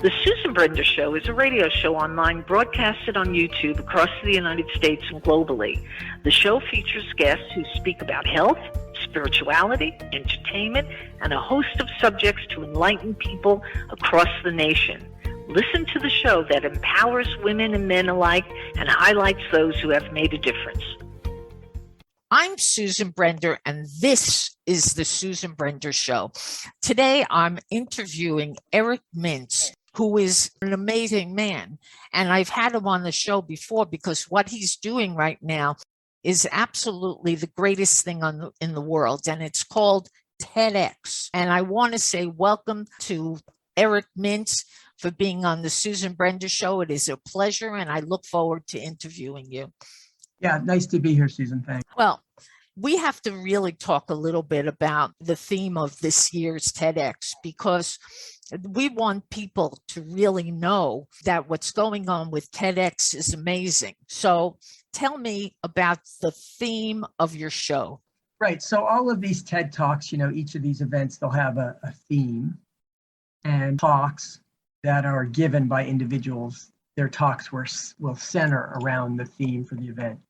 The Susan Brender Show is a radio show online broadcasted on YouTube across the United States and globally. The show features guests who speak about health, spirituality, entertainment, and a host of subjects to enlighten people across the nation. Listen to the show that empowers women and men alike and highlights those who have made a difference. I'm Susan Brender, and this is the Susan Brender Show. Today, I'm interviewing Erik Mintz, who is an amazing man. And I've had him on the show before because what he's doing right now is absolutely the greatest thing in the world, and it's called TEDx. And I want to say welcome to Erik Mintz for being on the Susan Brender Show. It is a pleasure, and I look forward to interviewing you. Yeah, nice to be here, Susan. Thanks. Well, we have to really talk a little bit about the theme of this year's TEDx, because we want people to really know that what's going on with TEDx is amazing. So tell me about the theme of your show. Right. So all of these TED Talks, each of these events, they'll have a theme, and talks that are given by individuals, their talks will center around the theme for the event.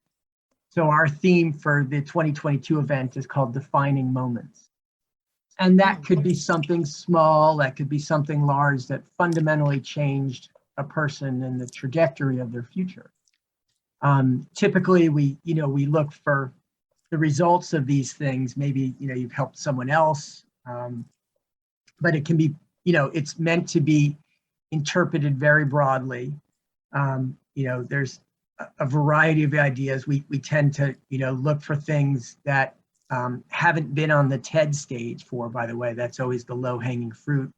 So our theme for the 2022 event is called Defining Moments. And that could be something small, that could be something large that fundamentally changed a person and the trajectory of their future. Typically, we look for the results of these things. Maybe, you've helped someone else, but it can be, it's meant to be interpreted very broadly. There's a variety of ideas. We tend to, look for things that haven't been on the TED stage for, by the way. That's always the low-hanging fruit.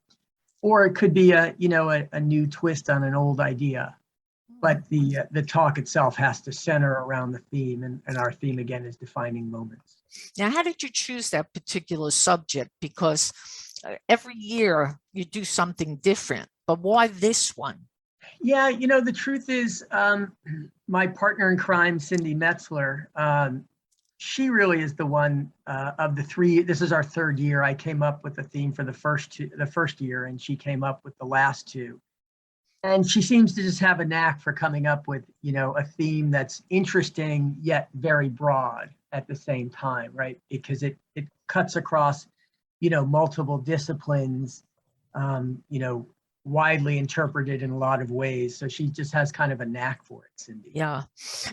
Or it could be a new twist on an old idea. But the talk itself has to center around the theme, and our theme again is defining moments. Now, how did you choose that particular subject? Because every year you do something different, but why this one? Yeah, the truth is, my partner in crime, Cindy Metzler, she really is the one of the three. This is our third year. I came up with the theme for the first year, and she came up with the last two. And she seems to just have a knack for coming up with, a theme that's interesting yet very broad at the same time, right? Because it cuts across, multiple disciplines, widely interpreted in a lot of ways. So she just has kind of a knack for it, Cindy. Yeah.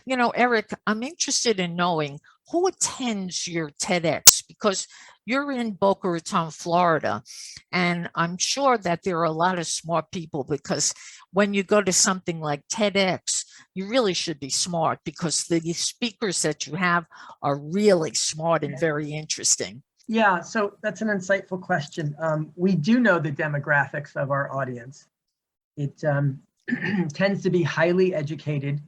Erik, I'm interested in knowing who attends your TEDx, because you're in Boca Raton, Florida, and I'm sure that there are a lot of smart people, because when you go to something like TEDx, you really should be smart, because the speakers that you have are really smart and very interesting. Yeah, so that's an insightful question. We do know the demographics of our audience. It tends to be highly educated,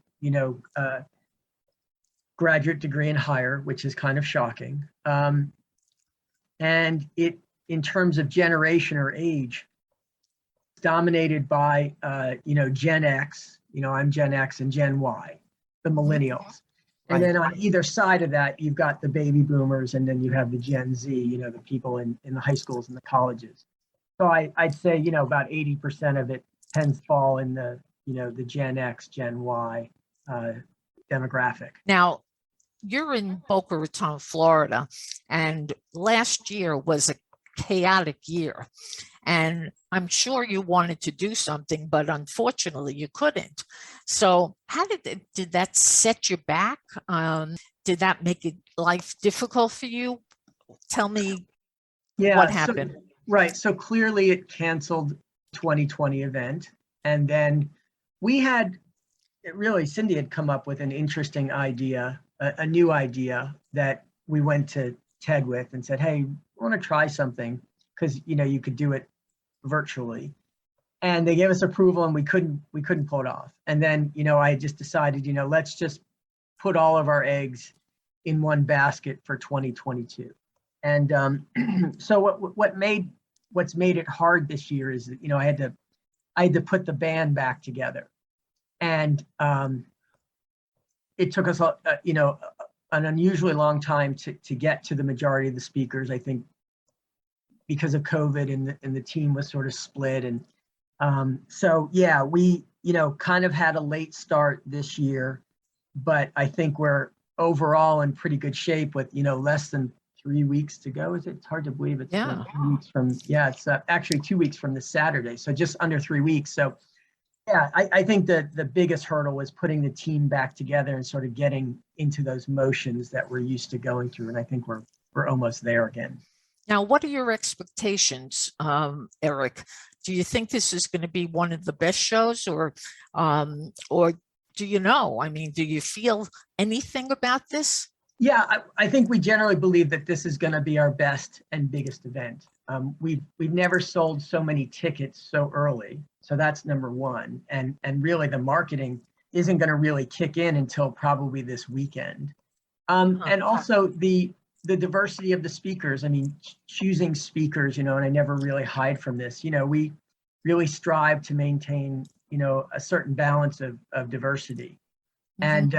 graduate degree and higher, which is kind of shocking. And it, in terms of generation or age, dominated by, Gen X, I'm Gen X, and Gen Y, the millennials. And then on either side of that, you've got the baby boomers, and then you have the Gen Z, the people in the high schools and the colleges. So I'd say, about 80% of it tends to fall in the, the Gen X, Gen Y demographic. Now, you're in Boca Raton, Florida, and last year was a chaotic year. And I'm sure you wanted to do something, but unfortunately you couldn't. So how did that set you back? Did that make life difficult for you? Tell me what happened. So clearly it canceled 2020 event. And then Cindy had come up with an interesting idea, a new idea that we went to TED with and said, hey, we want to try something, because, you could do it virtually. And they gave us approval, and we couldn't pull it off. And then, I just decided, let's just put all of our eggs in one basket for 2022. And so what's made it hard this year is that, I had to put the band back together. And it took us, an unusually long time to get to the majority of the speakers. I think because of COVID, and the team was sort of split, and So yeah, we, kind of had a late start this year, but I think we're overall in pretty good shape with, less than 3 weeks to go. It's hard to believe it's 2 weeks from, it's actually 2 weeks from this Saturday. So just under 3 weeks. So yeah, I think that the biggest hurdle was putting the team back together and sort of getting into those motions that we're used to going through. And I think we're almost there again. Now, what are your expectations, Erik? Do you think this is going to be one of the best shows, or do you know? I mean, do you feel anything about this? Yeah, I think we generally believe that this is going to be our best and biggest event. We've never sold so many tickets so early, so that's number one. And really, the marketing isn't going to really kick in until probably this weekend. And also the diversity of the speakers. I mean, choosing speakers, and I never really hide from this. We really strive to maintain, a certain balance of diversity. And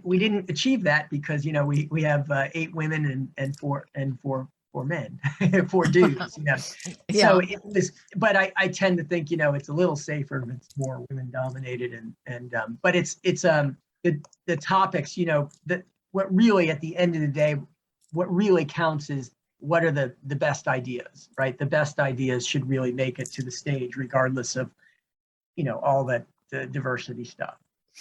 we didn't achieve that because, we have 8 women and four men, 4 dudes. Yeah. So it was, but I tend to think, it's a little safer if it's more women dominated, but it's the topics, what really at the end of the day, what really counts is what are the best ideas, right? The best ideas should really make it to the stage, regardless of, all the diversity stuff.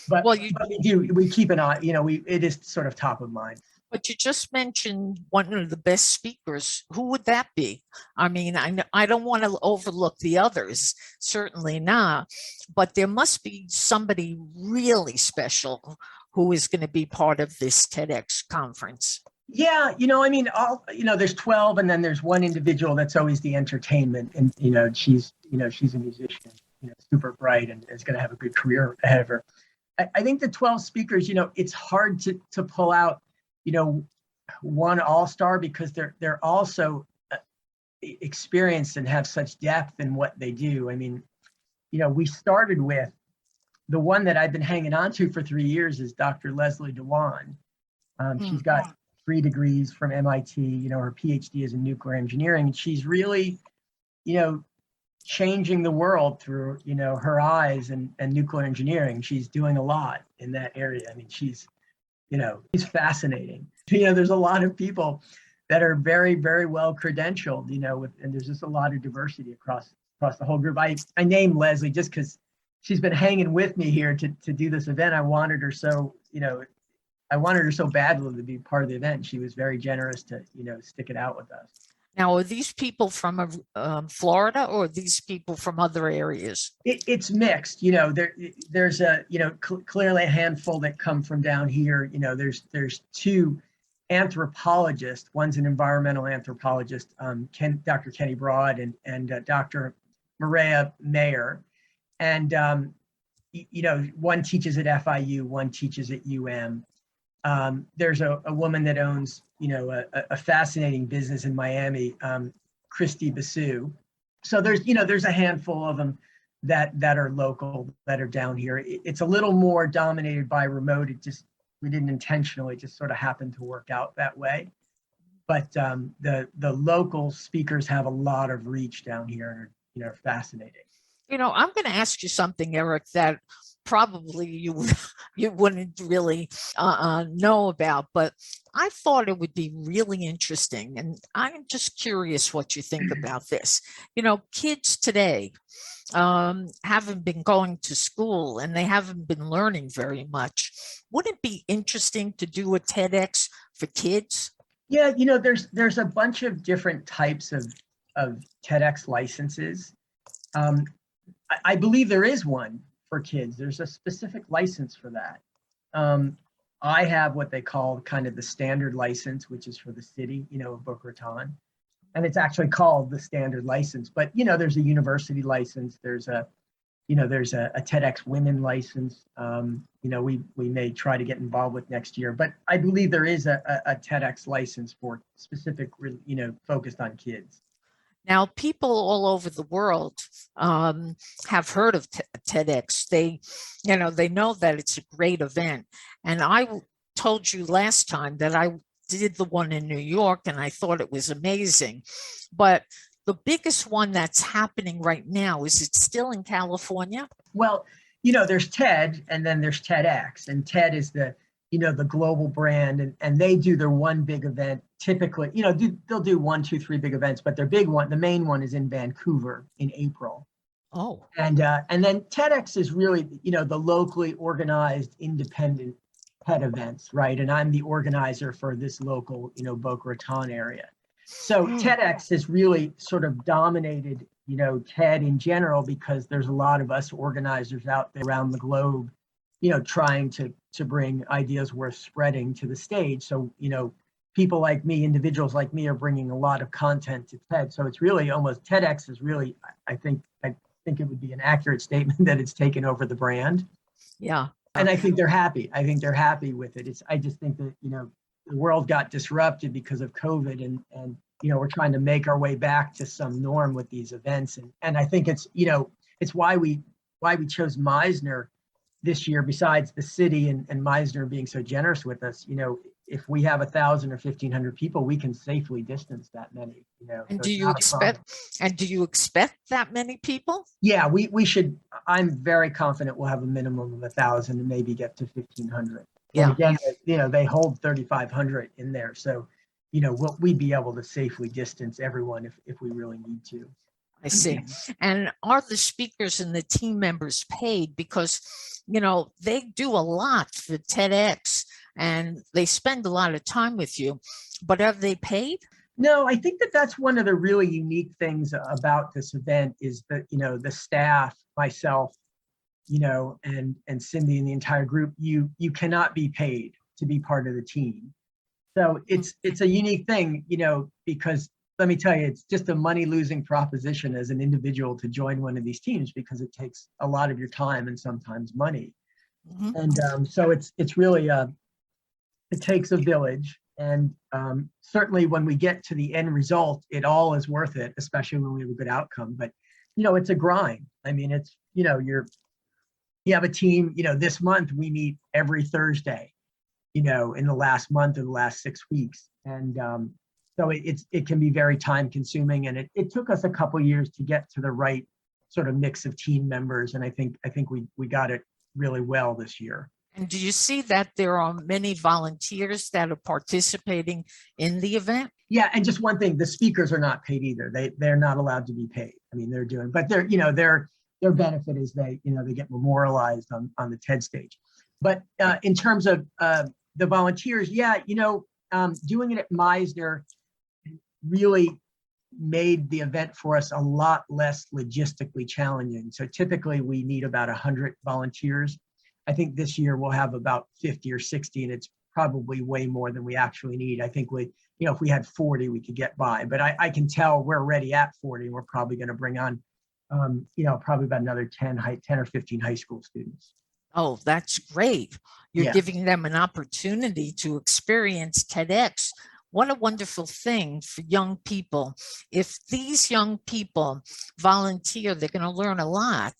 But, we keep an eye, it is sort of top of mind. But you just mentioned one of the best speakers. Who would that be? I mean, I don't want to overlook the others, certainly not, but there must be somebody really special who is going to be part of this TEDx conference. Yeah, there's 12, and then there's one individual that's always the entertainment, and she's a musician, super bright, and is going to have a good career ahead of her. I think the 12 speakers, it's hard to pull out, one all-star, because they're also experienced and have such depth in what they do. I mean, we started with the one that I've been hanging on to for 3 years is Dr. Leslie Dewan. She's got 3 degrees from MIT, her PhD is in nuclear engineering, and she's really, changing the world through, her eyes and nuclear engineering. She's doing a lot in that area. I mean, she's fascinating. There's a lot of people that are very, very well credentialed, and there's just a lot of diversity across the whole group. I named Leslie just because she's been hanging with me here to do this event. I wanted her so badly to be part of the event. She was very generous to, stick it out with us. Now, are these people from Florida, or are these people from other areas? It's mixed. There's clearly a handful that come from down here. There's 2 anthropologists. One's an environmental anthropologist, Dr. Kenny Broad, and Dr. Maria Mayer. And, one teaches at FIU, one teaches at UM. There's a woman that owns, a fascinating business in Miami, Christy Basu. So there's a handful of them that are local, that are down here. It's a little more dominated by remote. We didn't intentionally, just sort of happened to work out that way. But the local speakers have a lot of reach down here, and are fascinating. I'm going to ask you something, Erik, that probably you wouldn't really know about, but I thought it would be really interesting, and I'm just curious what you think about this. Kids today haven't been going to school, and they haven't been learning very much. Wouldn't it be interesting to do a TEDx for kids? Yeah, there's a bunch of different types of TEDx licenses. I believe there is one for kids. There's a specific license for that. I have what they call kind of the standard license, which is for the city, of Boca Raton. And it's actually called the standard license. But, there's a university license. There's a TEDx women license. We may try to get involved with next year. But I believe there is a TEDx license for specific, focused on kids. Now, people all over the world have heard of TEDx. They know that it's a great event. And I told you last time that I did the one in New York, and I thought it was amazing. But The biggest one that's happening right now, is it still in California? Well, there's TED and then there's TEDx, and TED is the global brand, and they do their one big event typically. They'll do 1, 2, 3 big events, but their big one, the main one, is in Vancouver in April. Oh, and then TEDx is really the locally organized independent TED events, right? And I'm the organizer for this local Boca Raton area. So TEDx has really sort of dominated TED in general, because there's a lot of us organizers out there around the globe trying to bring ideas worth spreading to the stage. So people like me, individuals like me, are bringing a lot of content to TED. So it's really almost, TEDx is really, I think it would be an accurate statement that it's taken over the brand. yeah. And I think they're happy. I think they're happy with it. I just think that the world got disrupted because of COVID, and we're trying to make our way back to some norm with these events. And I think it's why we chose Meisner this year, besides the city and Meisner being so generous with us. If we have 1,000 or 1,500 people, we can safely distance that many. And so do it's you not a problem. expect? And do you expect that many people? Yeah, we should. I'm very confident we'll have a minimum of 1,000 and maybe get to 1,500. Yeah. And again, they hold 3,500 in there, so we'd be able to safely distance everyone if we really need to. I see. And are the speakers and the team members paid? Because, they do a lot for TEDx and they spend a lot of time with you, but are they paid? No, I think that's one of the really unique things about this event, is that, the staff, myself, and Cindy and the entire group, you cannot be paid to be part of the team. So it's a unique thing, because let me tell you, it's just a money losing proposition as an individual to join one of these teams, because it takes a lot of your time and sometimes money. Mm-hmm. And so it's really, it takes a village. And certainly when we get to the end result, it all is worth it, especially when we have a good outcome. But, it's a grind. I mean, it's, you have a team, this month we meet every Thursday, in the last month or the last 6 weeks. And so it can be very time consuming. And it took us a couple of years to get to the right sort of mix of team members. And I think we got it really well this year. And do you see that there are many volunteers that are participating in the event? Yeah, and just one thing, the speakers are not paid either. They're not allowed to be paid. I mean, but their benefit is they get memorialized on the TED stage. But in terms of the volunteers, doing it at Meisner really made the event for us a lot less logistically challenging. So typically we need about 100 volunteers. I think this year we'll have about 50 or 60, and it's probably way more than we actually need. I think if we had 40, we could get by, but I can tell we're already at 40, and we're probably going to bring on, probably about another 10 or 15 high school students. Oh, that's great. You're giving them an opportunity to experience TEDx. What a wonderful thing for young people. If these young people volunteer, they're going to learn a lot.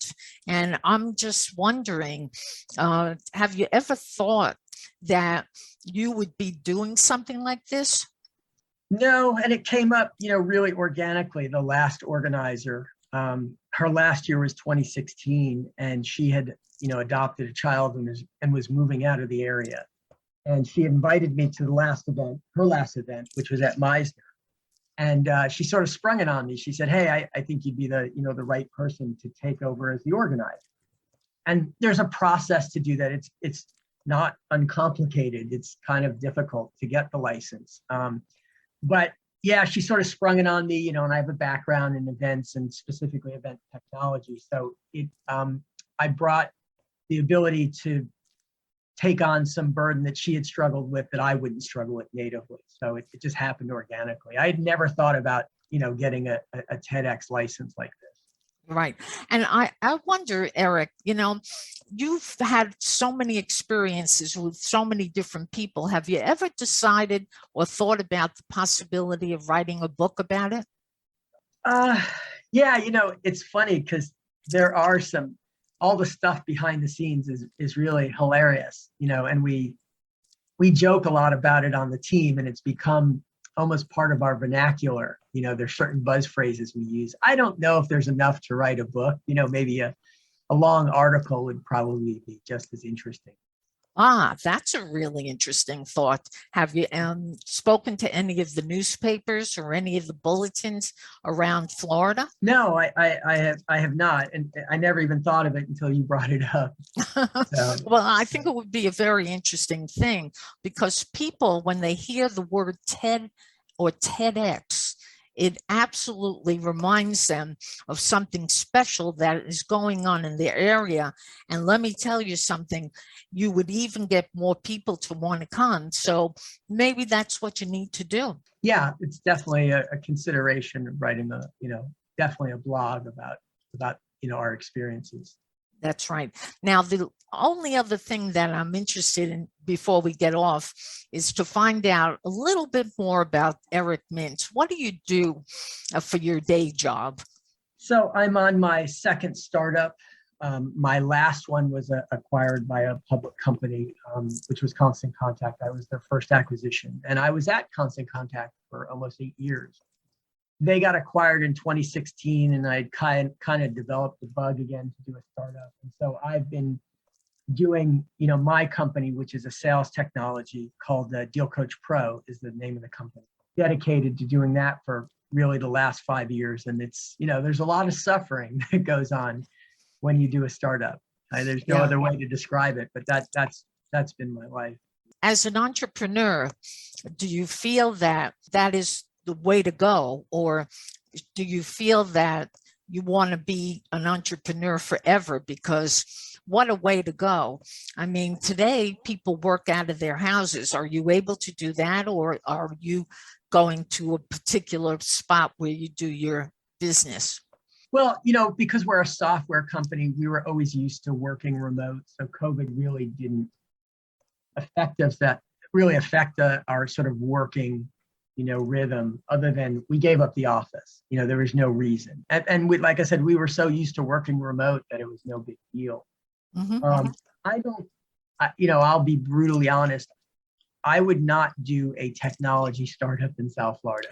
And I'm just wondering, have you ever thought that you would be doing something like this? No, and it came up, really organically. The last organizer, her last year was 2016, and she had, adopted a child and was moving out of the area. And she invited me to her last event, which was at Meisner. And she sort of sprung it on me. She said, "Hey, I think you'd be the right person to take over as the organizer." And there's a process to do that. It's not uncomplicated. It's kind of difficult to get the license. But yeah, she sort of sprung it on me, and I have a background in events and specifically event technology. So I brought the ability to take on some burden that she had struggled with that I wouldn't struggle with natively. So it just happened organically. I had never thought about, getting a TEDx license like this. Right. And I wonder, Erik, you've had so many experiences with so many different people. Have you ever decided or thought about the possibility of writing a book about it? Yeah, it's funny because there are all the stuff behind the scenes is really hilarious, and we joke a lot about it on the team, and it's become almost part of our vernacular. There's certain buzz phrases we use. I don't know if there's enough to write a book. Maybe a long article would probably be just as interesting. That's a really interesting thought. Have you spoken to any of the newspapers or any of the bulletins around Florida? No, I have not, and I never even thought of it until you brought it up. So. Well, I think it would be a very interesting thing, because people, when they hear the word TED or TEDx, it absolutely reminds them of something special that is going on in their area. And let me tell you something, you would even get more people to want to come. So maybe that's what you need to do. Yeah, it's definitely a consideration of writing definitely a blog about our experiences. That's right. Now, the only other thing that I'm interested in before we get off is to find out a little bit more about Erik Mintz. What do you do for your day job? So I'm on my second startup. My last one was acquired by a public company, which was Constant Contact. I was their first acquisition, and I was at Constant Contact for almost 8 years. They got acquired in 2016, and I kind of developed the bug again to do a startup. And so I've been doing, my company, which is a sales technology called DealCoachPro is the name of the company, dedicated to doing that for really the last 5 years. And it's, there's a lot of suffering that goes on when you do a startup. There's no other way to describe it, but that's been my life. As an entrepreneur, do you feel that is the way to go, or do you feel that you want to be an entrepreneur forever? Because what a way to go. I mean, today people work out of their houses. Are you able to do that, or are you going to a particular spot where you do your business? Well, because we're a software company, we were always used to working remote. So COVID really didn't affect us, our sort of working rhythm, other than we gave up the office. There was no reason. And we, like I said, we were so used to working remote that it was no big deal. Mm-hmm. I'll be brutally honest. I would not do a technology startup in South Florida.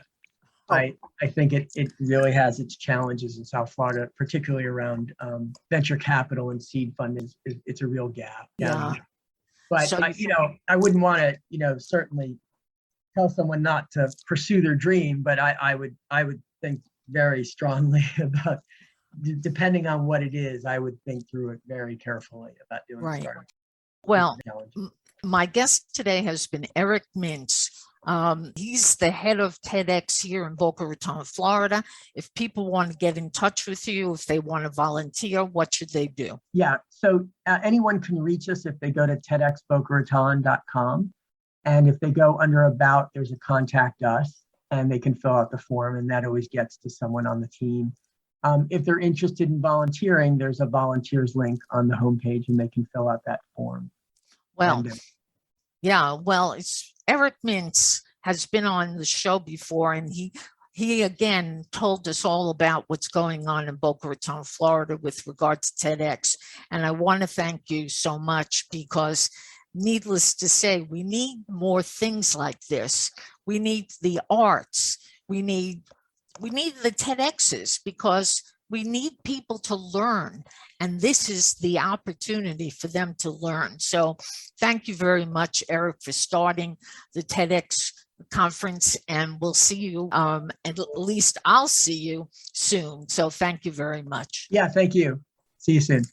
Oh. I think it really has its challenges in South Florida, particularly around venture capital and seed funding. It's a real gap. Yeah. But so I wouldn't want to, certainly tell someone not to pursue their dream, but I would think very strongly about, depending on what it is, I would think through it very carefully about doing a startup. Well, my guest today has been Erik Mintz. He's the head of TEDx here in Boca Raton, Florida. If people want to get in touch with you, if they want to volunteer, what should they do? Yeah, so anyone can reach us if they go to TEDxBocaRaton.com. And if they go under About, there's a Contact Us, and they can fill out the form, and that always gets to someone on the team. If they're interested in volunteering, there's a volunteers link on the homepage, and they can fill out that form. Well, it's Erik Mintz has been on the show before, and he again told us all about what's going on in Boca Raton, Florida with regard to TEDx. And I want to thank you so much, because needless to say, we need more things like this. We need the arts. We need the TEDx's, because we need people to learn. And this is the opportunity for them to learn. So thank you very much, Erik, for starting the TEDx conference. And we'll see you, at least I'll see you soon. So thank you very much. Yeah, thank you. See you soon.